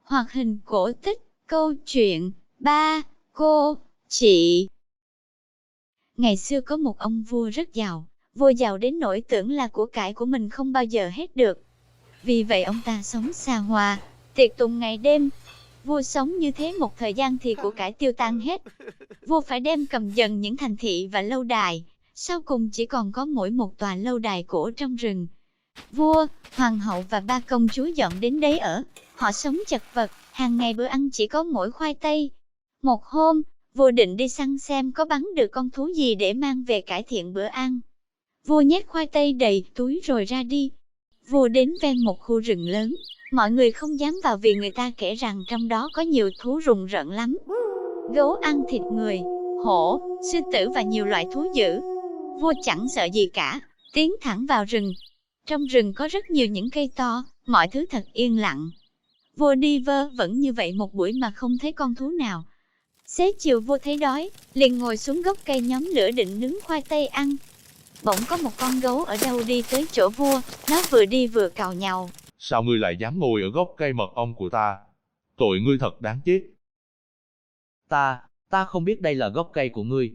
Hoạt hình cổ tích, câu chuyện, ba, cô, chị. Ngày xưa có một ông vua rất giàu, vua giàu đến nỗi tưởng là của cải của mình không bao giờ hết được. Vì vậy ông ta sống xa hoa, tiệc tùng ngày đêm. Vua sống như thế một thời gian thì của cải tiêu tan hết. Vua phải đem cầm dần những thành thị và lâu đài, sau cùng chỉ còn có mỗi một tòa lâu đài cổ trong rừng. Vua, hoàng hậu và ba công chúa dọn đến đấy ở. Họ sống chật vật, hàng ngày bữa ăn chỉ có mỗi khoai tây. Một hôm, vua định đi săn xem có bắn được con thú gì để mang về cải thiện bữa ăn. Vua nhét khoai tây đầy túi rồi ra đi. Vua đến ven một khu rừng lớn, mọi người không dám vào vì người ta kể rằng trong đó có nhiều thú rùng rợn lắm. Gấu ăn thịt người, hổ, sư tử và nhiều loại thú dữ. Vua chẳng sợ gì cả, tiến thẳng vào rừng. Trong rừng có rất nhiều những cây to, mọi thứ thật yên lặng. Vua đi vơ vẩn như vậy một buổi mà không thấy con thú nào. Xế chiều vua thấy đói, liền ngồi xuống gốc cây nhóm lửa định nướng khoai tây ăn. Bỗng có một con gấu ở đâu đi tới chỗ vua, nó vừa đi vừa càu nhàu. Sao ngươi lại dám ngồi ở gốc cây mật ong của ta? Tội ngươi thật đáng chết. Ta không biết đây là gốc cây của ngươi.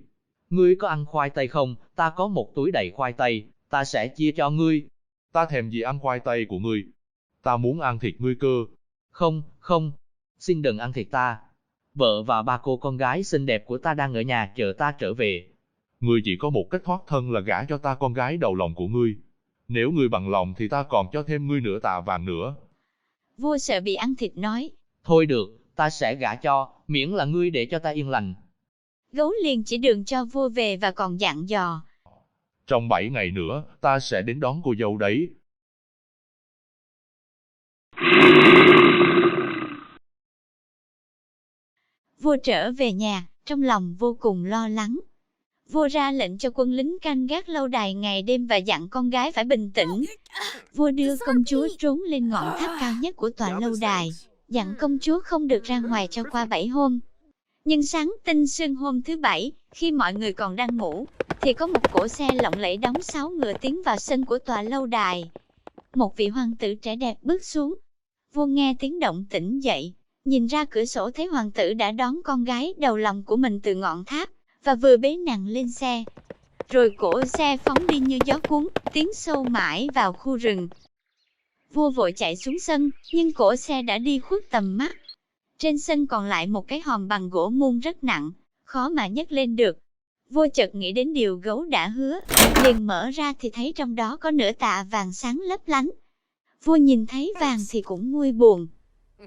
Ngươi có ăn khoai tây không? Ta có một túi đầy khoai tây, ta sẽ chia cho ngươi. Ta thèm gì ăn khoai tây của ngươi? Ta muốn ăn thịt ngươi cơ. Không, xin đừng ăn thịt ta. Vợ và ba cô con gái xinh đẹp của ta đang ở nhà chờ ta trở về. Ngươi chỉ có một cách thoát thân là gả cho ta con gái đầu lòng của ngươi. Nếu ngươi bằng lòng thì ta còn cho thêm ngươi nửa tạ vàng nữa. Vua sợ bị ăn thịt nói. Thôi được, ta sẽ gả cho, miễn là ngươi để cho ta yên lành. Gấu liền chỉ đường cho vua về và còn dặn dò. Trong 7 ngày nữa, ta sẽ đến đón cô dâu đấy. Vua trở về nhà, trong lòng vô cùng lo lắng. Vua ra lệnh cho quân lính canh gác lâu đài ngày đêm và dặn con gái phải bình tĩnh. Vua đưa công chúa trốn lên ngọn tháp cao nhất của tòa lâu đài, dặn công chúa không được ra ngoài cho qua 7 hôm. Nhưng sáng tinh sương hôm thứ 7, khi mọi người còn đang ngủ, thì có một cỗ xe lộng lẫy đóng 6 ngựa tiến vào sân của tòa lâu đài. Một vị hoàng tử trẻ đẹp bước xuống. Vua nghe tiếng động tỉnh dậy, nhìn ra cửa sổ thấy hoàng tử đã đón con gái đầu lòng của mình từ ngọn tháp, và vừa bế nàng lên xe. Rồi cỗ xe phóng đi như gió cuốn, tiến sâu mãi vào khu rừng. Vua vội chạy xuống sân, nhưng cỗ xe đã đi khuất tầm mắt. Trên sân còn lại một cái hòm bằng gỗ muôn rất nặng, khó mà nhấc lên được. Vua chợt nghĩ đến điều gấu đã hứa, liền mở ra thì thấy trong đó có nửa tạ vàng sáng lấp lánh. Vua nhìn thấy vàng thì cũng nguôi buồn.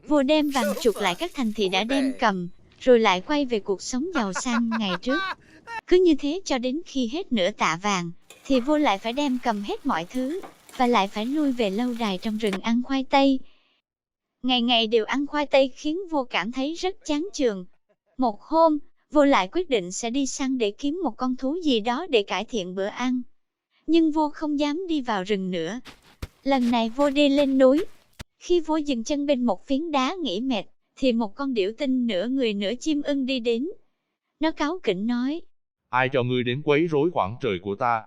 Vua đem vàng chuộc lại các thành thị đã đem cầm, rồi lại quay về cuộc sống giàu sang ngày trước. Cứ như thế cho đến khi hết nửa tạ vàng, thì vua lại phải đem cầm hết mọi thứ, và lại phải lui về lâu đài trong rừng ăn khoai tây. Ngày ngày đều ăn khoai tây khiến vua cảm thấy rất chán chường. Một hôm, vua lại quyết định sẽ đi săn để kiếm một con thú gì đó để cải thiện bữa ăn. Nhưng vua không dám đi vào rừng nữa. Lần này vua đi lên núi. Khi vua dừng chân bên một phiến đá nghỉ mệt, thì một con điểu tinh nửa người nửa chim ưng đi đến. Nó cáu kỉnh nói. Ai cho ngươi đến quấy rối khoảng trời của ta?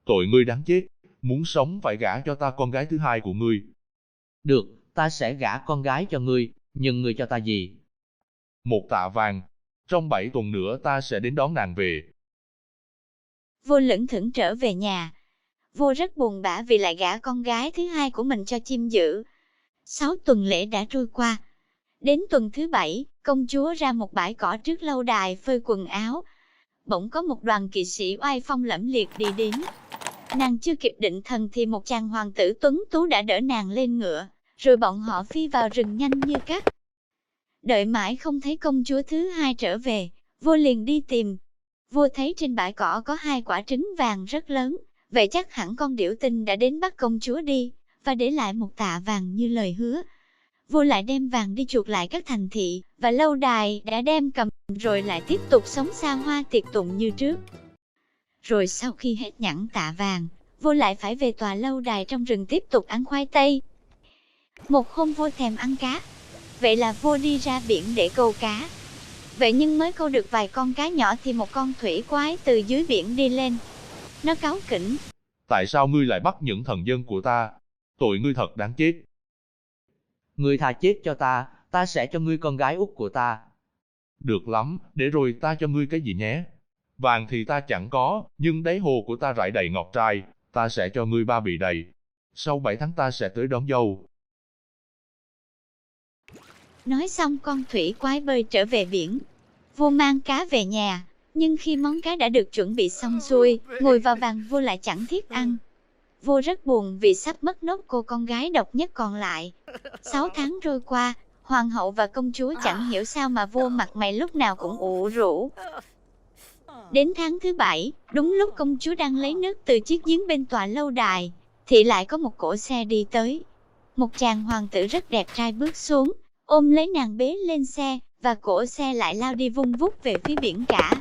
Tội ngươi đáng chết, muốn sống phải gả cho ta con gái thứ hai của ngươi. Được, ta sẽ gả con gái cho ngươi, nhưng ngươi cho ta gì? 1 tạ vàng. Trong 7 tuần nữa ta sẽ đến đón nàng về. Vua lững thững trở về nhà. Vua rất buồn bã vì lại gả con gái thứ hai của mình cho chim dữ. 6 tuần lễ đã trôi qua. Đến tuần thứ 7, công chúa ra một bãi cỏ trước lâu đài phơi quần áo. Bỗng có một đoàn kỵ sĩ oai phong lẫm liệt đi đến. Nàng chưa kịp định thần thì một chàng hoàng tử tuấn tú đã đỡ nàng lên ngựa, rồi bọn họ phi vào rừng nhanh như cắt. Đợi mãi không thấy công chúa thứ hai trở về, vua liền đi tìm. Vua thấy trên bãi cỏ có 2 quả trứng vàng rất lớn, vậy chắc hẳn con điểu tinh đã đến bắt công chúa đi, và để lại 1 tạ vàng như lời hứa. Vua lại đem vàng đi chuộc lại các thành thị, và lâu đài đã đem cầm, rồi lại tiếp tục sống xa hoa tiệc tùng như trước. Rồi sau khi hết nhẵn tạ vàng, vua lại phải về tòa lâu đài trong rừng tiếp tục ăn khoai tây. Một hôm vua thèm ăn cá, vậy là vua đi ra biển để câu cá. Vậy nhưng mới câu được vài con cá nhỏ thì một con thủy quái từ dưới biển đi lên. Nó cáu kỉnh. Tại sao ngươi lại bắt những thần dân của ta? Tội ngươi thật đáng chết. Ngươi tha chết cho ta ta sẽ cho ngươi con gái út của ta. Được lắm, để rồi ta cho ngươi cái gì nhé. Vàng thì ta chẳng có, nhưng đáy hồ của ta rải đầy ngọc trai, ta sẽ cho ngươi bao bì đầy. Sau 7 tháng ta sẽ tới đón dâu. Nói xong con thủy quái bơi trở về biển. Vua mang cá về nhà, nhưng khi món cá đã được chuẩn bị xong xuôi, ngồi vào bàn vua lại chẳng thiết ăn. Vua rất buồn vì sắp mất nốt cô con gái độc nhất còn lại. 6 tháng trôi qua, hoàng hậu và công chúa chẳng hiểu sao mà vua mặt mày lúc nào cũng ủ rũ. Đến tháng thứ 7, đúng lúc công chúa đang lấy nước từ chiếc giếng bên tòa lâu đài, thì lại có một cỗ xe đi tới. Một chàng hoàng tử rất đẹp trai bước xuống, ôm lấy nàng bế lên xe, và cỗ xe lại lao đi vung vút về phía biển cả.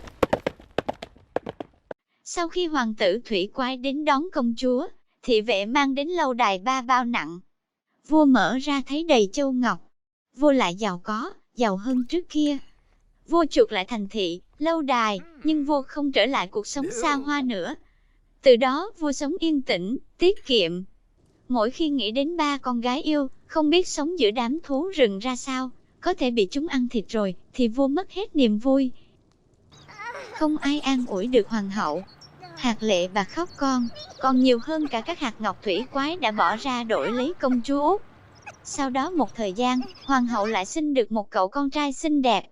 Sau khi hoàng tử thủy quái đến đón công chúa, thị vệ mang đến lâu đài 3 bao nặng. Vua mở ra thấy đầy châu ngọc. Vua lại giàu có, giàu hơn trước kia. Vua chuộc lại thành thị, lâu đài, nhưng vua không trở lại cuộc sống xa hoa nữa. Từ đó vua sống yên tĩnh, tiết kiệm. Mỗi khi nghĩ đến 3 con gái yêu, không biết sống giữa đám thú rừng ra sao, có thể bị chúng ăn thịt rồi, thì vua mất hết niềm vui. Không ai an ủi được hoàng hậu. Hạt lệ bà khóc còn nhiều hơn cả các hạt ngọc thủy quái đã bỏ ra đổi lấy công chúa Út. Sau đó một thời gian, hoàng hậu lại sinh được một cậu con trai xinh đẹp.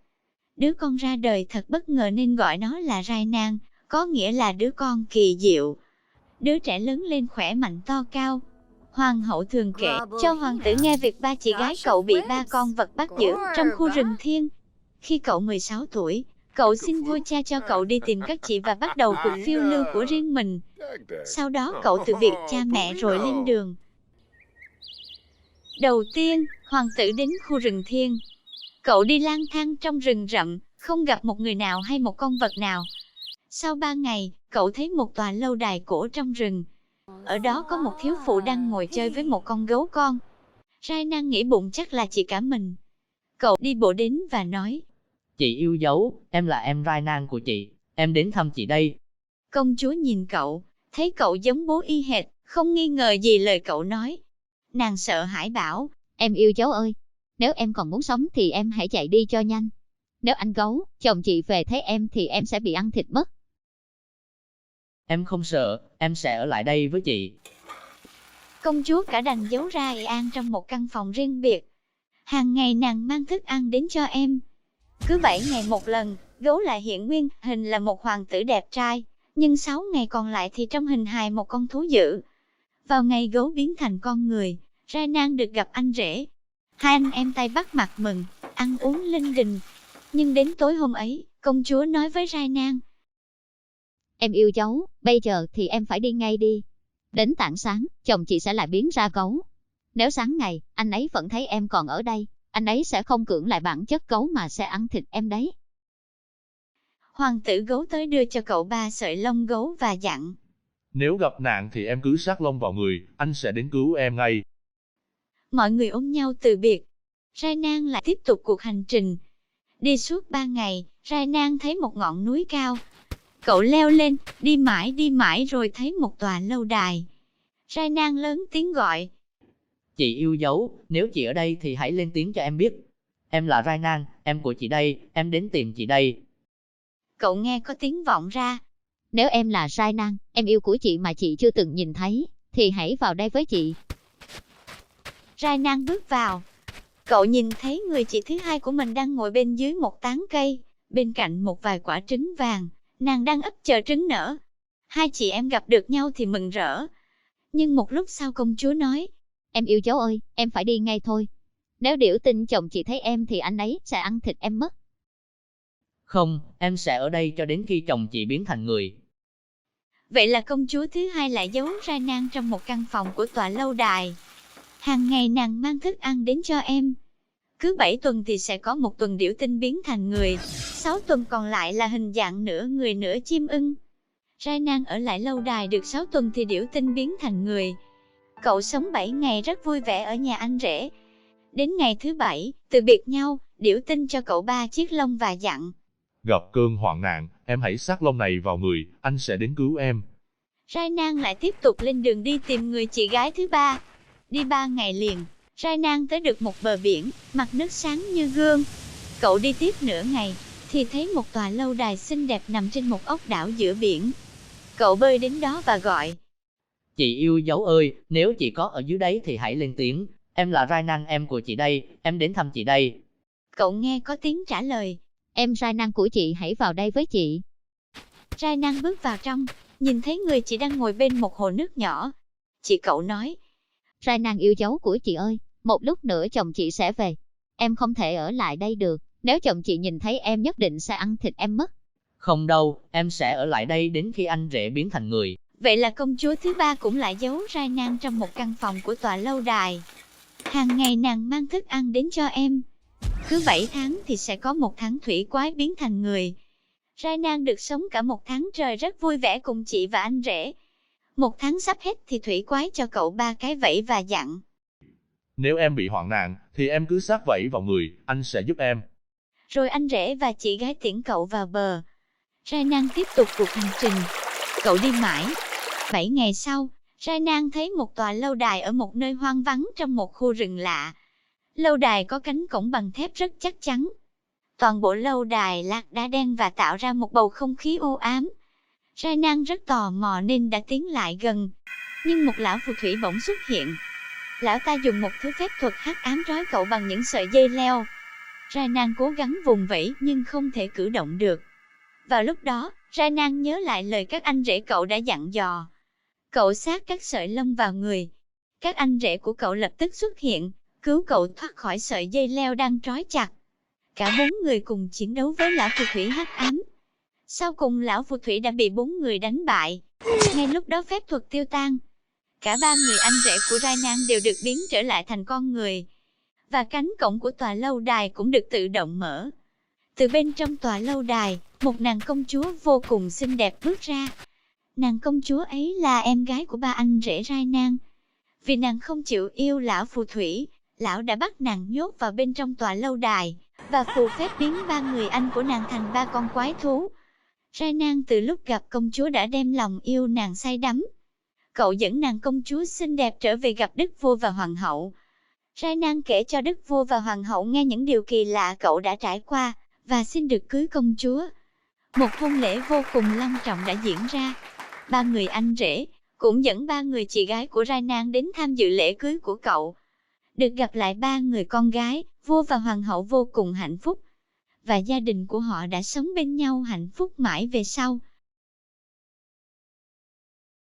Đứa con ra đời thật bất ngờ nên gọi nó là Rai Nang, có nghĩa là đứa con kỳ diệu. Đứa trẻ lớn lên khỏe mạnh to cao. Hoàng hậu thường kể cho hoàng tử nghe việc 3 chị gái cậu bị 3 con vật bắt giữ trong khu rừng thiêng. Khi cậu 16 tuổi, cậu xin vua cha cho cậu đi tìm các chị và bắt đầu cuộc phiêu lưu của riêng mình. Sau đó cậu từ biệt cha mẹ rồi lên đường. Đầu tiên, hoàng tử đến khu rừng thiêng. Cậu đi lang thang trong rừng rậm, không gặp một người nào hay một con vật nào. Sau 3 ngày, cậu thấy một tòa lâu đài cổ trong rừng. Ở đó có một thiếu phụ đang ngồi chơi với một con gấu con. Rai Nang nghĩ bụng chắc là chị cả mình. Cậu đi bộ đến và nói: Chị yêu dấu, em là em Rai Nang của chị, em đến thăm chị đây. Công chúa nhìn cậu, thấy cậu giống bố y hệt, không nghi ngờ gì lời cậu nói. Nàng sợ hãi bảo: Em yêu cháu ơi, nếu em còn muốn sống thì em hãy chạy đi cho nhanh. Nếu anh gấu, chồng chị về thấy em thì em sẽ bị ăn thịt mất. Em không sợ, em sẽ ở lại đây với chị. Công chúa cả đành giấu ra y an trong một căn phòng riêng biệt. Hàng ngày nàng mang thức ăn đến cho em. Cứ 7 ngày một lần, gấu lại hiện nguyên hình là một hoàng tử đẹp trai, nhưng 6 ngày còn lại thì trong hình hài một con thú dữ. Vào ngày gấu biến thành con người, Rai Nang được gặp anh rể. Hai anh em tay bắt mặt mừng, ăn uống linh đình. Nhưng đến tối hôm ấy, công chúa nói với Rai Nang: Em yêu cháu, bây giờ thì em phải đi ngay đi. Đến tảng sáng, chồng chị sẽ lại biến ra gấu. Nếu sáng ngày, anh ấy vẫn thấy em còn ở đây, anh ấy sẽ không cưỡng lại bản chất gấu mà sẽ ăn thịt em đấy. Hoàng tử gấu tới đưa cho cậu 3 sợi lông gấu và dặn: Nếu gặp nạn thì em cứ sát lông vào người, anh sẽ đến cứu em ngay. Mọi người ôm nhau từ biệt. Rai Nang lại tiếp tục cuộc hành trình. Đi suốt 3 ngày, Rai Nang thấy một ngọn núi cao. Cậu leo lên, đi mãi rồi thấy một tòa lâu đài. Rai Nang lớn tiếng gọi: Chị yêu dấu, nếu chị ở đây thì hãy lên tiếng cho em biết. Em là Rai Nang, em của chị đây, em đến tìm chị đây. Cậu nghe có tiếng vọng ra: Nếu em là Rai Nang, em yêu của chị mà chị chưa từng nhìn thấy, thì hãy vào đây với chị. Rai Nang bước vào. Cậu nhìn thấy người chị thứ hai của mình đang ngồi bên dưới một tán cây, bên cạnh một vài quả trứng vàng, nàng đang ấp chờ trứng nở. Hai chị em gặp được nhau thì mừng rỡ. Nhưng một lúc sau công chúa nói: Em yêu cháu ơi, em phải đi ngay thôi. Nếu Điểu Tinh chồng chị thấy em thì anh ấy sẽ ăn thịt em mất. Không, em sẽ ở đây cho đến khi chồng chị biến thành người. Vậy là công chúa thứ hai lại giấu Rai Nang trong một căn phòng của tòa lâu đài. Hàng ngày nàng mang thức ăn đến cho em. Cứ 7 tuần thì sẽ có một tuần Điểu Tinh biến thành người, 6 tuần còn lại là hình dạng nửa người nửa chim ưng. Rai Nang ở lại lâu đài được 6 tuần thì Điểu Tinh biến thành người. Cậu sống 7 ngày rất vui vẻ ở nhà anh rể. Đến ngày thứ 7, từ biệt nhau, Điểu Tinh cho cậu 3 chiếc lông và dặn: Gặp cơn hoạn nạn, em hãy sát lông này vào người, anh sẽ đến cứu em. Rai Nang lại tiếp tục lên đường đi tìm người chị gái thứ 3. Đi 3 ngày liền, Rai Nang tới được một bờ biển, mặt nước sáng như gương. Cậu đi tiếp nửa ngày, thì thấy một tòa lâu đài xinh đẹp nằm trên một ốc đảo giữa biển. Cậu bơi đến đó và gọi. Chị yêu dấu ơi, nếu chị có ở dưới đấy thì hãy lên tiếng. Em là Rai Nang, em của chị đây, em đến thăm chị đây. Cậu nghe có tiếng trả lời. Em Rai Nang của chị hãy vào đây với chị. Rai Nang bước vào trong, nhìn thấy người chị đang ngồi bên một hồ nước nhỏ. Chị cậu nói. Rai Nang yêu dấu của chị ơi, một lúc nữa chồng chị sẽ về. Em không thể ở lại đây được, nếu chồng chị nhìn thấy em nhất định sẽ ăn thịt em mất. Không đâu, em sẽ ở lại đây đến khi anh rể biến thành người. Vậy là công chúa thứ ba cũng lại giấu Rai Nang trong một căn phòng của tòa lâu đài. Hàng ngày nàng mang thức ăn đến cho em. Cứ 7 tháng thì sẽ có một tháng thủy quái biến thành người. Rai Nang được sống cả một tháng trời rất vui vẻ cùng chị và anh rể. Một tháng sắp hết thì thủy quái cho cậu 3 cái vẫy và dặn. Nếu em bị hoạn nạn, thì em cứ sát vẫy vào người, anh sẽ giúp em. Rồi anh rể và chị gái tiễn cậu vào bờ. Rai Nang tiếp tục cuộc hành trình. Cậu đi mãi. 7 ngày sau, Rai Nang thấy một tòa lâu đài ở một nơi hoang vắng trong một khu rừng lạ. Lâu đài có cánh cổng bằng thép rất chắc chắn. Toàn bộ lâu đài lát đá đen và tạo ra một bầu không khí u ám. Rai Nang rất tò mò nên đã tiến lại gần. Nhưng một lão phù thủy bỗng xuất hiện. Lão ta dùng một thứ phép thuật hắc ám trói cậu bằng những sợi dây leo. Rai Nang cố gắng vùng vẫy nhưng không thể cử động được. Vào lúc đó, Rai Nang nhớ lại lời các anh rể cậu đã dặn dò. Cậu sát các sợi lông vào người. Các anh rể của cậu lập tức xuất hiện, cứu cậu thoát khỏi sợi dây leo đang trói chặt. Cả 4 người cùng chiến đấu với lão phù thủy hắc ám. Sau cùng lão phù thủy đã bị 4 người đánh bại. Ngay lúc đó phép thuật tiêu tan. Cả 3 người anh rể của Rai Nang đều được biến trở lại thành con người. Và cánh cổng của tòa lâu đài cũng được tự động mở. Từ bên trong tòa lâu đài, một nàng công chúa vô cùng xinh đẹp bước ra. Nàng công chúa ấy là em gái của 3 anh rể Rai Nang. Vì nàng không chịu yêu lão phù thủy, lão đã bắt nàng nhốt vào bên trong tòa lâu đài, và phù phép biến 3 người anh của nàng thành 3 con quái thú. Rai Nang từ lúc gặp công chúa đã đem lòng yêu nàng say đắm. Cậu dẫn nàng công chúa xinh đẹp trở về gặp đức vua và hoàng hậu. Rai Nang kể cho đức vua và hoàng hậu nghe những điều kỳ lạ cậu đã trải qua, và xin được cưới công chúa. Một hôn lễ vô cùng long trọng đã diễn ra. 3 người anh rể cũng dẫn 3 người chị gái của Rai Nang đến tham dự lễ cưới của cậu. Được gặp lại 3 người con gái, vua và hoàng hậu vô cùng hạnh phúc. Và gia đình của họ đã sống bên nhau hạnh phúc mãi về sau.